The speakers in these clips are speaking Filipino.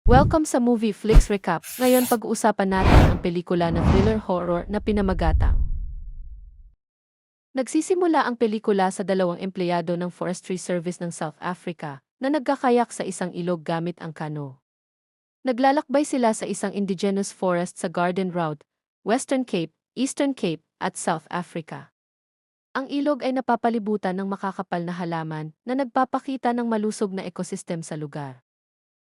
Welcome sa Movie Flix Recap. Ngayon pag-uusapan natin ang pelikula na thriller horror na Pinamagatang. Nagsisimula ang pelikula sa dalawang empleyado ng Forestry Service ng South Africa na nagkakayak sa isang ilog gamit ang kano. Naglalakbay sila sa isang indigenous forest sa Garden Route, Western Cape, Eastern Cape, at South Africa. Ang ilog ay napapalibutan ng makakapal na halaman na nagpapakita ng malusog na ekosistem sa lugar.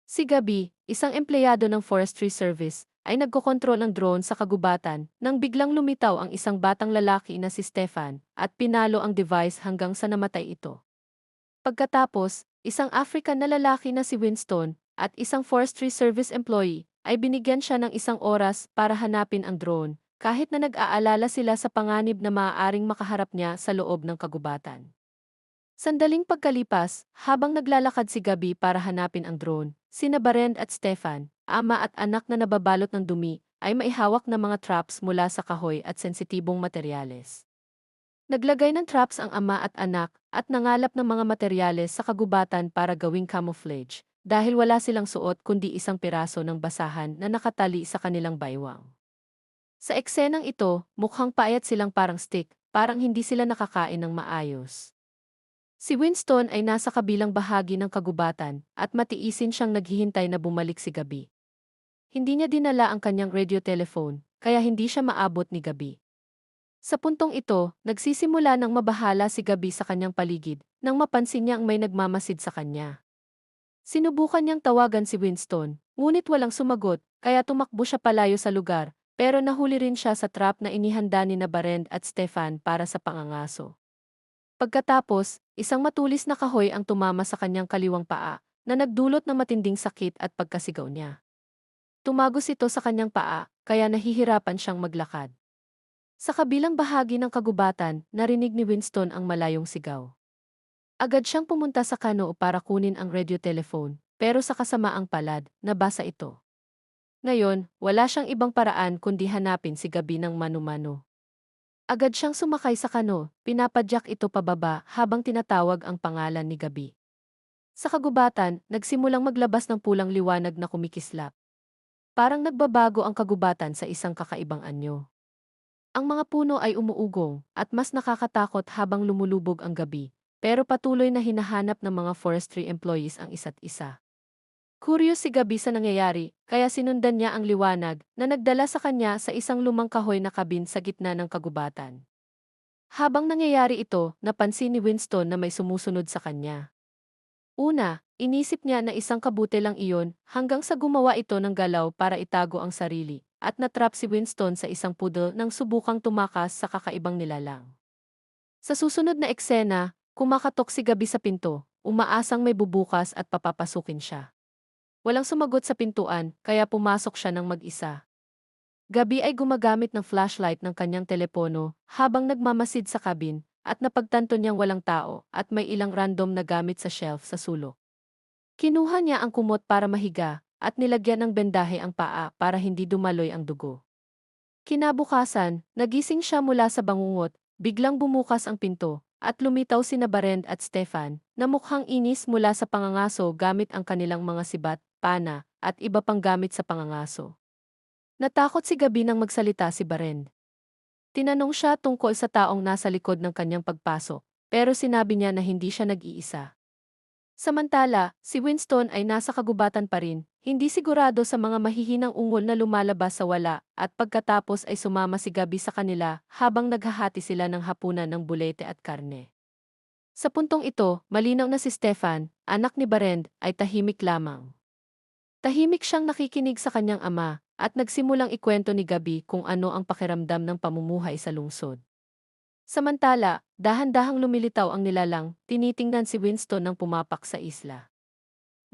Si Gabi, isang empleyado ng Forestry Service, ay nagkokontrol ng drone sa kagubatan nang biglang lumitaw ang isang batang lalaki na si Stefan at pinalo ang device hanggang sa namatay ito. Pagkatapos, isang African na lalaki na si Winston at isang Forestry Service employee ay binigyan siya ng isang oras para hanapin ang drone kahit na nag-aalala sila sa panganib na maaaring makaharap niya sa loob ng kagubatan. Sandaling pagkalipas, habang naglalakad si Gabi para hanapin ang drone, sina Barend at Stefan, ama at anak na nababalot ng dumi, ay maihawak na mga traps mula sa kahoy at sensitibong materyales. Naglagay ng traps ang ama at anak at nangalap ng mga materyales sa kagubatan para gawing camouflage dahil wala silang suot kundi isang piraso ng basahan na nakatali sa kanilang baywang. Sa eksenang ito, mukhang paayat silang parang stick, parang hindi sila nakakain ng maayos. Si Winston ay nasa kabilang bahagi ng kagubatan at matiisin siyang naghihintay na bumalik si Gabi. Hindi niya dinala ang kanyang radio telephone, kaya hindi siya maabot ni Gabi. Sa puntong ito, nagsisimula ng mabahala si Gabi sa kanyang paligid nang mapansin niyang may nagmamasid sa kanya. Sinubukan niyang tawagan si Winston, ngunit walang sumagot, kaya tumakbo siya palayo sa lugar, pero nahuli rin siya sa trap na inihanda ni na Barend at Stefan para sa pangangaso. Pagkatapos, isang matulis na kahoy ang tumama sa kanyang kaliwang paa na nagdulot ng matinding sakit at pagkasigaw niya. Tumagos ito sa kanyang paa, kaya nahihirapan siyang maglakad. Sa kabilang bahagi ng kagubatan, narinig ni Winston ang malayong sigaw. Agad siyang pumunta sa kano para kunin ang radio telephone, pero sa kasamaang palad, nabasa ito. Ngayon, wala siyang ibang paraan kundi hanapin si Gabi ng mano-mano. Agad siyang sumakay sa kano, pinapadyak ito pababa habang tinatawag ang pangalan ni Gabi. Sa kagubatan, nagsimulang maglabas ng pulang liwanag na kumikislap. Parang nagbabago ang kagubatan sa isang kakaibang anyo. Ang mga puno ay umuugong at mas nakakatakot habang lumulubog ang gabi, pero patuloy na hinahanap ng mga forestry employees ang isa't isa. Curious si Gabi sa nangyayari, kaya sinundan niya ang liwanag na nagdala sa kanya sa isang lumang kahoy na kabin sa gitna ng kagubatan. Habang nangyayari ito, napansin ni Winston na may sumusunod sa kanya. Una, inisip niya na isang kabute lang iyon hanggang sa gumawa ito ng galaw para itago ang sarili, at natrap si Winston sa isang poodle nang subukang tumakas sa kakaibang nilalang. Sa susunod na eksena, kumakatok si Gabi sa pinto, umaasang may bubukas at papapasukin siya. Walang sumagot sa pintuan, kaya pumasok siya ng mag-isa. Gabi ay gumagamit ng flashlight ng kanyang telepono habang nagmamasid sa kabin at napagtanto niyang walang tao at may ilang random na gamit sa shelf sa sulok. Kinuha niya ang kumot para mahiga at nilagyan ng bendahe ang paa para hindi dumaloy ang dugo. Kinabukasan, nagising siya mula sa bangungot, biglang bumukas ang pinto at lumitaw sina Barend at Stefan na mukhang inis mula sa pangangaso gamit ang kanilang mga sibat, pana at iba pang gamit sa pangangaso. Natakot si Gabi nang magsalita si Barend. Tinanong siya tungkol sa taong nasa likod ng kanyang pagpasok, pero sinabi niya na hindi siya nag-iisa. Samantala, si Winston ay nasa kagubatan pa rin, hindi sigurado sa mga mahihinang ungol na lumalabas sa wala, at pagkatapos ay sumama si Gabi sa kanila habang naghahati sila ng hapunan ng bulete at karne. Sa puntong ito, malinaw na si Stefan, anak ni Barend, ay tahimik lamang. Tahimik siyang nakikinig sa kanyang ama, at nagsimulang ikwento ni Gabi kung ano ang pakiramdam ng pamumuhay sa lungsod. Samantala, dahan-dahang lumilitaw ang nilalang, tinitingnan si Winston ng pumapak sa isla.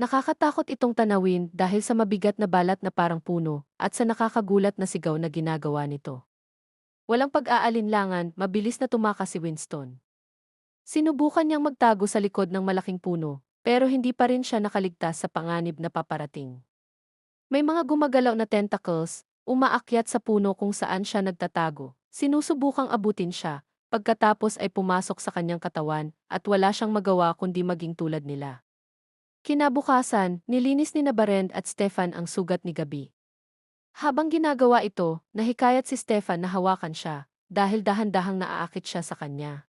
Nakakatakot itong tanawin dahil sa mabigat na balat na parang puno at sa nakakagulat na sigaw na ginagawa nito. Walang pag-aalinlangan, mabilis na tumakas si Winston. Sinubukan niyang magtago sa likod ng malaking puno, pero hindi pa rin siya nakaligtas sa panganib na paparating. May mga gumagalaw na tentacles, umaakyat sa puno kung saan siya nagtatago. Sinusubukang abutin siya, pagkatapos ay pumasok sa kanyang katawan at wala siyang magawa kundi maging tulad nila. Kinabukasan, nilinis ni Barend at Stefan ang sugat ni Gabi. Habang ginagawa ito, nahikayat si Stefan na hawakan siya, dahil dahan-dahang naaakit siya sa kanya.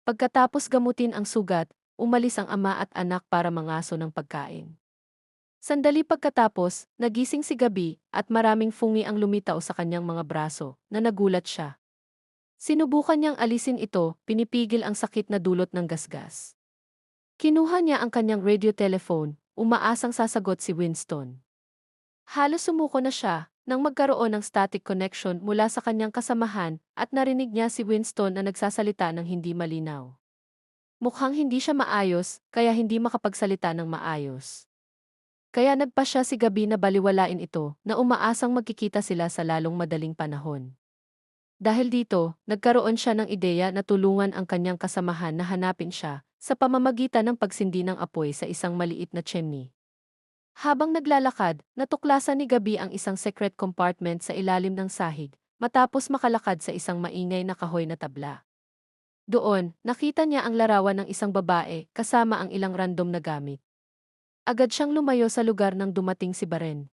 Pagkatapos gamutin ang sugat, umalis ang ama at anak para mangaso ng pagkain. Sandali pagkatapos, nagising si Gabi at maraming fungi ang lumitaw sa kanyang mga braso, na nagulat siya. Sinubukan niyang alisin ito, pinipigil ang sakit na dulot ng gasgas. Kinuha niya ang kanyang radio telephone, umaasang sasagot si Winston. Halos sumuko na siya nang magkaroon ng static connection mula sa kanyang kasamahan at narinig niya si Winston na nagsasalita ng hindi malinaw. Mukhang hindi siya maayos, kaya hindi makapagsalita ng maayos. Kaya nagpasya si Gabi na baliwalain ito na umaasang magkikita sila sa lalong madaling panahon. Dahil dito, nagkaroon siya ng ideya na tulungan ang kanyang kasamahan na hanapin siya sa pamamagitan ng pagsindi ng apoy sa isang maliit na chimney. Habang naglalakad, natuklasan ni Gabi ang isang secret compartment sa ilalim ng sahig, matapos makalakad sa isang maingay na kahoy na tabla. Doon, nakita niya ang larawan ng isang babae kasama ang ilang random na gamit. Agad siyang lumayo sa lugar nang dumating si Barend.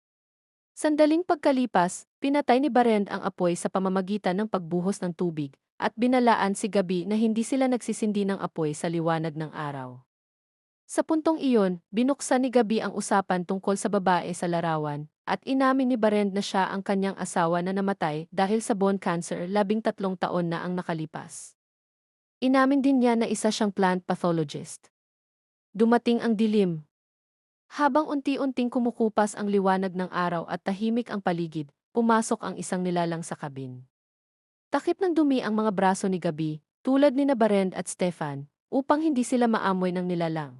Sandaling pagkalipas, pinatay ni Barend ang apoy sa pamamagitan ng pagbuhos ng tubig, at binalaan si Gabi na hindi sila nagsisindi ng apoy sa liwanag ng araw. Sa puntong iyon, binuksan ni Gabi ang usapan tungkol sa babae sa larawan, at inamin ni Barend na siya ang kanyang asawa na namatay dahil sa bone cancer 13 taon na ang nakalipas. Inamin din niya na isa siyang plant pathologist. Dumating ang dilim. Habang unti-unting kumukupas ang liwanag ng araw at tahimik ang paligid, pumasok ang isang nilalang sa kabin. Takip ng dumi ang mga braso ni Gabi, tulad ni Barend at Stefan, upang hindi sila maamoy ng nilalang.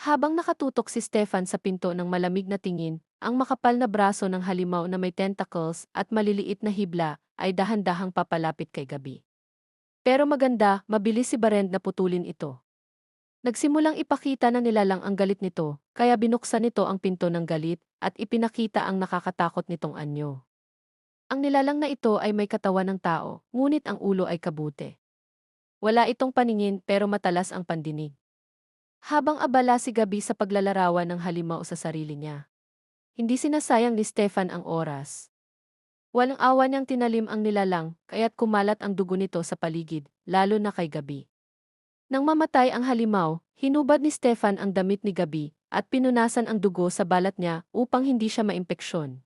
Habang nakatutok si Stefan sa pinto ng malamig na tingin, ang makapal na braso ng halimaw na may tentacles at maliliit na hibla ay dahan-dahang papalapit kay Gabi. Pero maganda, mabilis si Barend na putulin ito. Nagsimulang ipakita na nilalang ang galit nito, kaya binuksan nito ang pinto ng galit at ipinakita ang nakakatakot nitong anyo. Ang nilalang na ito ay may katawan ng tao, ngunit ang ulo ay kabute. Wala itong paningin pero matalas ang pandinig. Habang abala si Gabi sa paglalarawan ng halimaw sa sarili niya, hindi sinasayang ni Stefan ang oras. Walang awa niyang tinalim ang nilalang, kaya't kumalat ang dugo nito sa paligid, lalo na kay Gabi. Nang mamatay ang halimaw, hinubad ni Stefan ang damit ni Gabi at pinunasan ang dugo sa balat niya upang hindi siya maimpeksyon.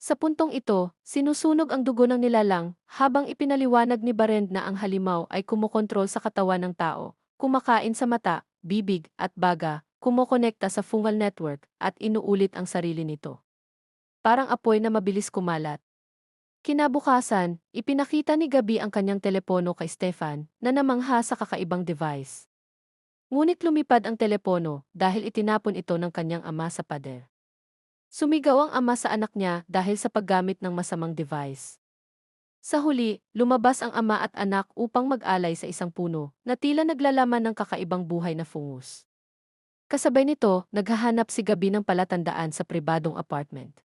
Sa puntong ito, sinusunog ang dugo ng nilalang habang ipinaliwanag ni Barend na ang halimaw ay kumokontrol sa katawan ng tao, kumakain sa mata, bibig at baga, kumokonekta sa fungal network at inuulit ang sarili nito. Parang apoy na mabilis kumalat. Kinabukasan, ipinakita ni Gabi ang kanyang telepono kay Stefan na namangha sa kakaibang device. Ngunit lumipad ang telepono dahil itinapon ito ng kanyang ama sa pader. Sumigaw ang ama sa anak niya dahil sa paggamit ng masamang device. Sa huli, lumabas ang ama at anak upang mag-alay sa isang puno na tila naglalaman ng kakaibang buhay na fungus. Kasabay nito, naghahanap si Gabi ng palatandaan sa pribadong apartment.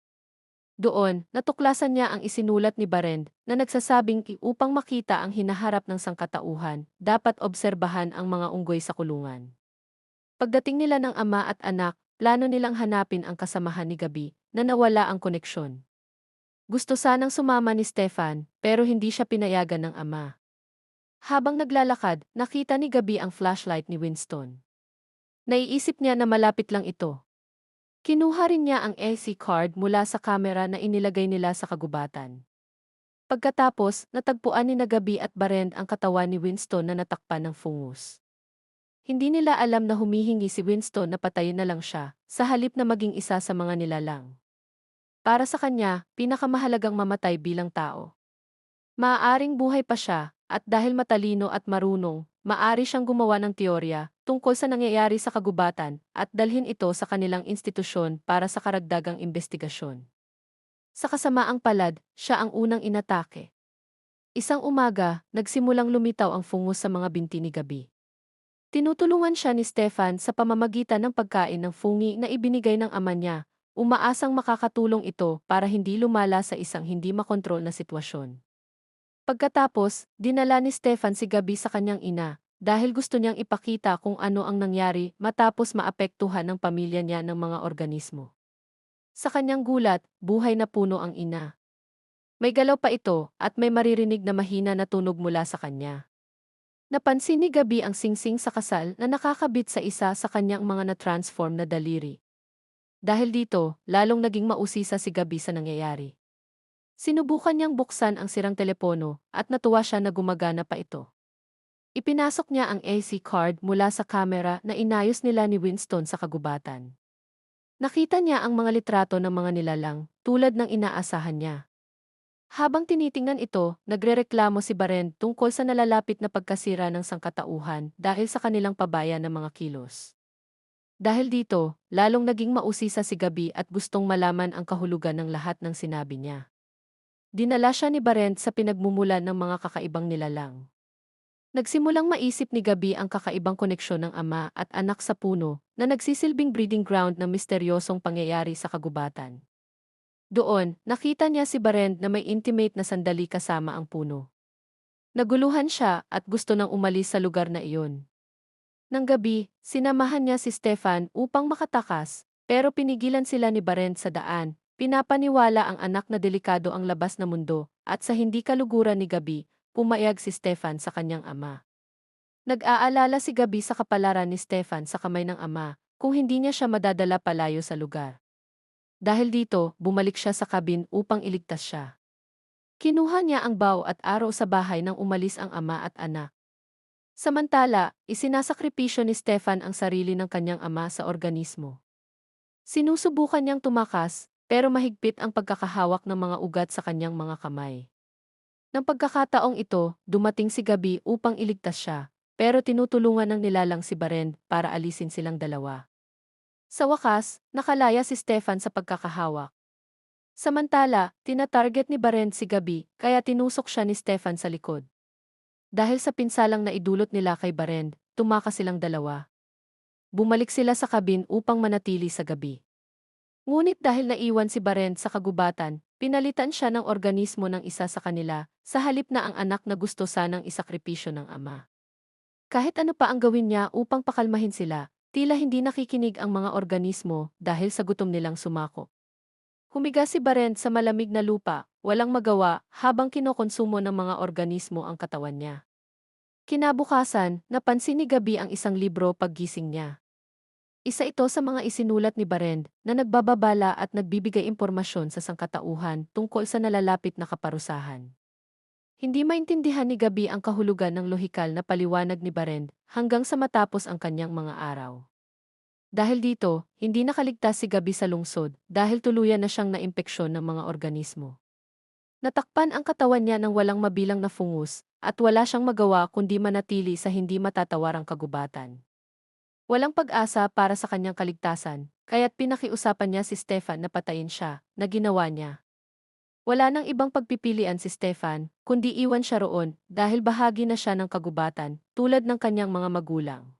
Doon, natuklasan niya ang isinulat ni Barend na nagsasabing upang makita ang hinaharap ng sangkatauhan, dapat obserbahan ang mga unggoy sa kulungan. Pagdating nila ng ama at anak, plano nilang hanapin ang kasamahan ni Gabi na nawala ang koneksyon. Gusto sanang sumama ni Stefan pero hindi siya pinayagan ng ama. Habang naglalakad, nakita ni Gabi ang flashlight ni Winston. Naiisip niya na malapit lang ito. Kinuha rin niya ang SD card mula sa kamera na inilagay nila sa kagubatan. Pagkatapos, natagpuan ni Gabi at Barend ang katawan ni Winston na natakpan ng fungus. Hindi nila alam na humihingi si Winston na patayin na lang siya, sa halip na maging isa sa mga nilalang. Para sa kanya, pinakamahalagang mamatay bilang tao. Maaaring buhay pa siya, at dahil matalino at marunong, maaari siyang gumawa ng teorya tungkol sa nangyayari sa kagubatan at dalhin ito sa kanilang institusyon para sa karagdagang investigasyon. Sa kasamaang palad, siya ang unang inatake. Isang umaga, nagsimulang lumitaw ang fungus sa mga binti ni Gabi. Tinutulungan siya ni Stefan sa pamamagitan ng pagkain ng fungi na ibinigay ng ama niya, umaasang makakatulong ito para hindi lumala sa isang hindi makontrol na sitwasyon. Pagkatapos, dinala ni Stefan si Gabi sa kanyang ina, dahil gusto niyang ipakita kung ano ang nangyari matapos maapektuhan ng pamilya niya ng mga organismo. Sa kanyang gulat, buhay na puno ang ina. May galaw pa ito at may maririnig na mahina na tunog mula sa kanya. Napansin ni Gabi ang singsing sa kasal na nakakabit sa isa sa kanyang mga na-transform na daliri. Dahil dito, lalong naging mausisa si Gabi sa nangyayari. Sinubukan niyang buksan ang sirang telepono at natuwa siya na gumagana pa ito. Ipinasok niya ang AC card mula sa kamera na inayos nila ni Winston sa kagubatan. Nakita niya ang mga litrato ng mga nilalang, tulad ng inaasahan niya. Habang tinitingnan ito, nagrereklamo si Baren tungkol sa nalalapit na pagkasira ng sangkatauhan dahil sa kanilang pabaya ng mga kilos. Dahil dito, lalong naging mausisa si Gabi at gustong malaman ang kahulugan ng lahat ng sinabi niya. Dinala siya ni Baren sa pinagmumulan ng mga kakaibang nilalang. Nagsimulang maisip ni Gabi ang kakaibang koneksyon ng ama at anak sa puno na nagsisilbing breeding ground ng misteryosong pangyayari sa kagubatan. Doon, nakita niya si Baren na may intimate na sandali kasama ang puno. Naguluhan siya at gusto nang umalis sa lugar na iyon. Nang gabi, sinamahan niya si Stefan upang makatakas, pero pinigilan sila ni Baren sa daan. Pinapaniwala ang anak na delikado ang labas na mundo at sa hindi kaluguran ni Gabi, pumayag si Stefan sa kanyang ama. Nag-aalala si Gabi sa kapalaran ni Stefan sa kamay ng ama kung hindi niya siya madadala palayo sa lugar. Dahil dito, bumalik siya sa kabin upang iligtas siya. Kinuha niya ang bow at araw sa bahay nang umalis ang ama at anak. Samantala, isinasakripisyo ni Stefan ang sarili ng kanyang ama sa organismo. Sinusubukan niyang tumakas, pero mahigpit ang pagkakahawak ng mga ugat sa kanyang mga kamay. Nang pagkakataong ito, dumating si Gabi upang iligtas siya, pero tinutulungan ng nilalang si Baren para alisin silang dalawa. Sa wakas, nakalaya si Stefan sa pagkakahawak. Samantala, tinatarget ni Baren si Gabi kaya tinusok siya ni Stefan sa likod. Dahil sa pinsalang naidulot nila kay Baren, tumakas silang dalawa. Bumalik sila sa kabin upang manatili sa gabi. Ngunit dahil naiwan si Baren sa kagubatan, pinalitan siya ng organismo ng isa sa kanila, sa halip na ang anak na gusto sanang isakripisyo ng ama. Kahit ano pa ang gawin niya upang pakalmahin sila, tila hindi nakikinig ang mga organismo dahil sa gutom nilang sumako. Humiga si Baren sa malamig na lupa, walang magawa habang kinokonsumo ng mga organismo ang katawan niya. Kinabukasan, napansin ni Gabi ang isang libro paggising niya. Isa ito sa mga isinulat ni Baren na nagbababala at nagbibigay impormasyon sa sangkatauhan tungkol sa nalalapit na kaparusahan. Hindi maintindihan ni Gabi ang kahulugan ng lohikal na paliwanag ni Baren hanggang sa matapos ang kanyang mga araw. Dahil dito, hindi nakaligtas si Gabi sa lungsod dahil tuluyan na siyang naimpeksyon ng mga organismo. Natakpan ang katawan niya ng walang mabilang na fungus at wala siyang magawa kundi manatili sa hindi matatawarang kagubatan. Walang pag-asa para sa kanyang kaligtasan, kaya't pinakiusapan niya si Stefan na patayin siya, na ginawa niya. Wala nang ibang pagpipilian si Stefan, kundi iwan siya roon dahil bahagi na siya ng kagubatan, tulad ng kanyang mga magulang.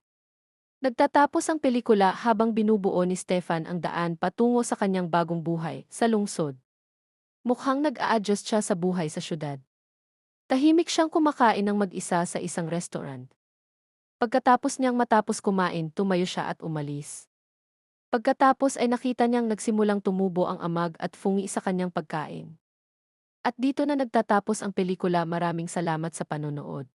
Nagtatapos ang pelikula habang binubuo ni Stefan ang daan patungo sa kanyang bagong buhay sa lungsod. Mukhang nag-a-adjust siya sa buhay sa syudad. Tahimik siyang kumakain ng mag-isa sa isang restaurant. Pagkatapos niyang matapos kumain, tumayo siya at umalis. Pagkatapos ay nakita niyang nagsimulang tumubo ang amag at fungi sa kanyang pagkain. At dito na nagtatapos ang pelikula. Maraming salamat sa panonood.